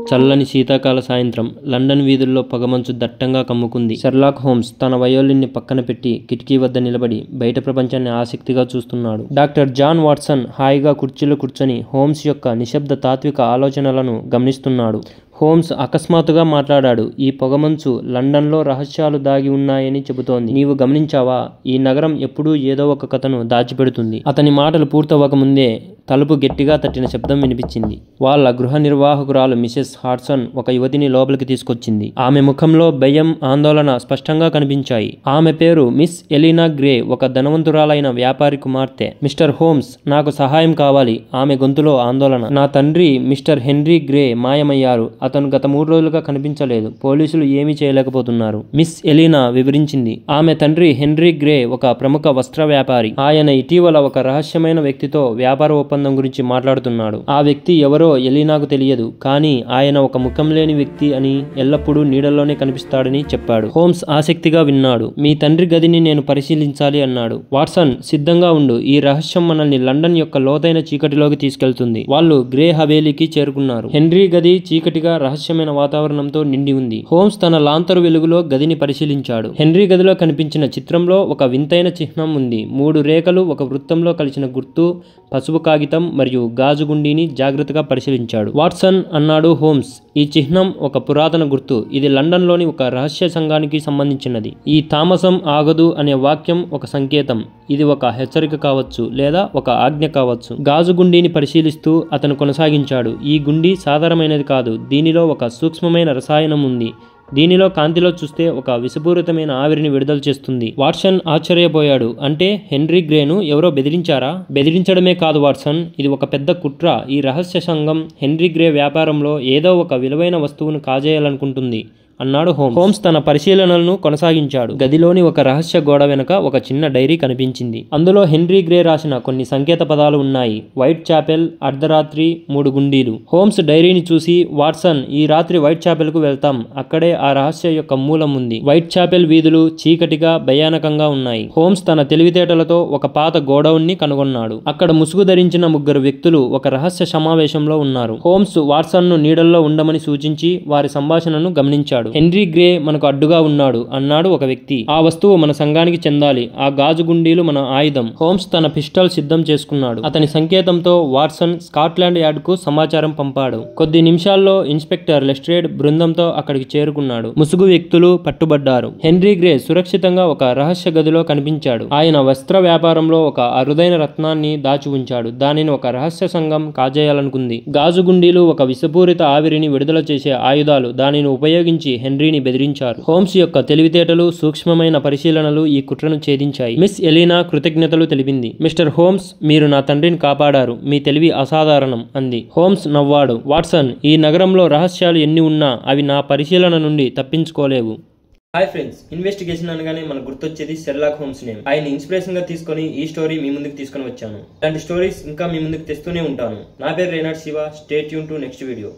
చల్లని శీతాకాల సాయంత్రం లండన్ వీధుల్లో పొగమంచు దట్టంగా కమ్ముకుంది. షెర్లాక్ హోమ్స్ తన వయోలిన్ ని పక్కన పెట్టి కిటికీ వద్ద నిలబడి బయట ప్రపంచాన్ని ఆసక్తిగా చూస్తున్నాడు. డాక్టర్ జాన్ వాట్సన్ హాయిగా కుర్చీలో కూర్చొని హోమ్స్ యొక్క నిశ్శబ్ద తాత్విక ఆలోచనలను గమనిస్తున్నాడు. హోమ్స్ అకస్మాత్తుగా మాట్లాడాడు. ఈ పొగమంచు లండన్లో రహస్యాలు దాగి ఉన్నాయని చెబుతోంది. నీవు గమనించావా? ఈ నగరం ఎప్పుడూ ఏదో ఒక కథను దాచిపెడుతుంది. అతని మాటలు పూర్తవ్వకముందే తలుపు గట్టిగా తట్టిన శబ్దం వినిపించింది. వాళ్ళ గృహ నిర్వాహకురాలు మిసెస్ హాడ్సన్ ఒక యువతిని లోపలికి తీసుకొచ్చింది. ఆమె ముఖంలో భయం, ఆందోళన స్పష్టంగా కనిపించాయి. ఆమె పేరు మిస్ ఎలీనా గ్రే, ఒక ధనవంతురాలైన వ్యాపారి కుమార్తె. మిస్టర్ హోమ్స్, నాకు సహాయం కావాలి. ఆమె గొంతులో ఆందోళన. నా తండ్రి మిస్టర్ హెన్రీ గ్రే మాయమయ్యారు. అతను గత 3 రోజులుగా కనిపించలేదు. పోలీసులు ఏమీ చేయలేకపోతున్నారు. మిస్ ఎలీనా వివరించింది. ఆమె తండ్రి హెన్రీ గ్రే ఒక ప్రముఖ వస్త్ర వ్యాపారి. ఆయన ఇటీవల ఒక రహస్యమైన వ్యక్తితో వ్యాపార ఒప్పందం గురించి మాట్లాడుతున్నాడు. ఆ వ్యక్తి ఎవరో ఎలీనాకు తెలియదు, కానీ ఆయన ఒక ముఖం లేని వ్యక్తి అని, ఎల్లప్పుడూ నీడల్లోనే కనిపిస్తాడని చెప్పాడు. హోమ్స్ ఆసక్తిగా విన్నాడు. మీ తండ్రి గదిని నేను పరిశీలించాలి అన్నాడు. వాట్సన్, సిద్ధంగా ఉండు. ఈ రహస్యం మనల్ని లండన్ యొక్క లోతైన చీకటిలోకి తీసుకెళ్తుంది. వాళ్ళు గ్రే హవేలీకి చేరుకున్నారు. హెన్రీ గది చీకటిగా రహస్యమైన వాతావరణంతో నిండి ఉంది. హోమ్స్ తన లాంతరు వెలుగులో గదిని పరిశీలించాడు. హెన్రీ గదిలో కనిపించిన చిత్రంలో ఒక వింతైన చిహ్నం ఉంది. 3 రేఖలు, ఒక వృత్తంలో కలిసిన గుర్తు, పసుపు కాగితం మరియు గాజు గుండీని జాగ్రత్తగా పరిశీలించాడు. వాట్సన్, అన్నాడు హోమ్స్, ఈ చిహ్నం ఒక పురాతన గుర్తు. ఇది లండన్లోని ఒక రహస్య సంఘానికి సంబంధించినది. ఈ తామసం ఆగదు అనే వాక్యం ఒక సంకేతం. ఇది ఒక హెచ్చరిక కావచ్చు, లేదా ఒక ఆజ్ఞ కావచ్చు. గాజు గుండీని పరిశీలిస్తూ అతను కొనసాగించాడు. ఈ గుండీ సాధారణమైనది కాదు. దీనిలో ఒక సూక్ష్మమైన రసాయనం ఉంది. దీనిలో కాంతిలో చూస్తే ఒక విషపూరితమైన ఆవిరిని విడుదల చేస్తుంది. వాట్సన్ ఆశ్చర్యపోయాడు. అంటే హెన్రీ గ్రేను ఎవరో బెదిరించారా? బెదిరించడమే కాదు వాట్సన్, ఇది ఒక పెద్ద కుట్ర. ఈ రహస్య సంఘం హెన్రీ గ్రే వ్యాపారంలో ఏదో ఒక విలువైన వస్తువును కాజేయాలనుకుంటుంది అన్నాడు హోమ్స్. హోమ్స్ తన పరిశీలనలను కొనసాగించాడు. గదిలోని ఒక రహస్య గోడ వెనక ఒక చిన్న డైరీ కనిపించింది. అందులో హెన్రీ గ్రే రాసిన కొన్ని సంకేత పదాలు ఉన్నాయి. వైట్ చాపెల్, అర్ధరాత్రి, 3 గుండీలు. హోమ్స్ డైరీని చూసి, వాట్సన్, ఈ రాత్రి వైట్ చాపెల్ కు వెళ్తాం. అక్కడే ఆ రహస్య యొక్క మూలం ఉంది. వైట్ చాపెల్ వీధులు చీకటిగా, భయానకంగా ఉన్నాయి. హోమ్స్ తన తెలివితేటలతో ఒక పాత గోడౌన్ ని కనుగొన్నాడు. అక్కడ ముసుగు ధరించిన 3 వ్యక్తులు ఒక రహస్య సమావేశంలో ఉన్నారు. హోమ్స్ వాట్సన్ ను నీడల్లో ఉండమని సూచించి వారి సంభాషణను గమనించాడు. హెన్రీ గ్రే మనకు అడ్డుగా ఉన్నాడు అన్నాడు ఒక వ్యక్తి. ఆ వస్తువు మన సంఘానికి చెందాలి. ఆ గాజు గుండీలు మన ఆయుధం. హోమ్స్ తన పిస్టల్ సిద్ధం చేసుకున్నాడు. అతని సంకేతంతో వాట్సన్ స్కాట్లాండ్ యార్డ్ కు సమాచారం పంపాడు. కొద్ది నిమిషాల్లో ఇన్స్పెక్టర్ లెస్ట్రేడ్ బృందంతో అక్కడికి చేరుకున్నాడు. ముసుగు వ్యక్తులు పట్టుబడ్డారు. హెన్రీ గ్రే సురక్షితంగా ఒక రహస్య గదిలో కనిపించాడు. ఆయన వస్త్ర వ్యాపారంలో ఒక అరుదైన రత్నాన్ని దాచి ఉంచాడు. దానిని ఒక రహస్య సంఘం కాజేయాలనుకుంది. గాజు గుండీలు ఒక విషపూరిత ఆవిరిని విడుదల చేసే ఆయుధాలు. దానిని ఉపయోగించి హెన్రీని బెదిరించారు. హోమ్స్ యొక్క తెలివితేటలు, సూక్ష్మమైన పరిశీలనలు ఈ కుట్రను ఛేదించాయి. మిస్ ఎలీనా కృతజ్ఞతలు తెలిపింది. మిస్టర్ హోమ్స్, మీరు నా తండ్రిని కాపాడారు. మీ తెలివి అసాధారణం అంది. హోమ్స్ నవ్వాడు. వాట్సన్, ఈ నగరంలో రహస్యాలు ఎన్ని ఉన్నా అవి నా పరిశీలన నుండి తప్పించుకోలేవు. హాయ్ ఫ్రెండ్స్, ఇన్వెస్టిగేషన్ అనగానే మనకు గుర్తొచ్చేది షెర్లాక్ హోమ్స్ నేమ్. ఆయన ఇన్స్పిరేషన్ గా తీసుకొని ఈ స్టోరీ మీ ముందుకు తీసుకొని వచ్చాను. ఇలాంటి స్టోరీస్ ఇంకా మీ ముందుకు తెస్తూనే ఉంటాను. నా పేరు Renad Shiva. Stay tune to next video.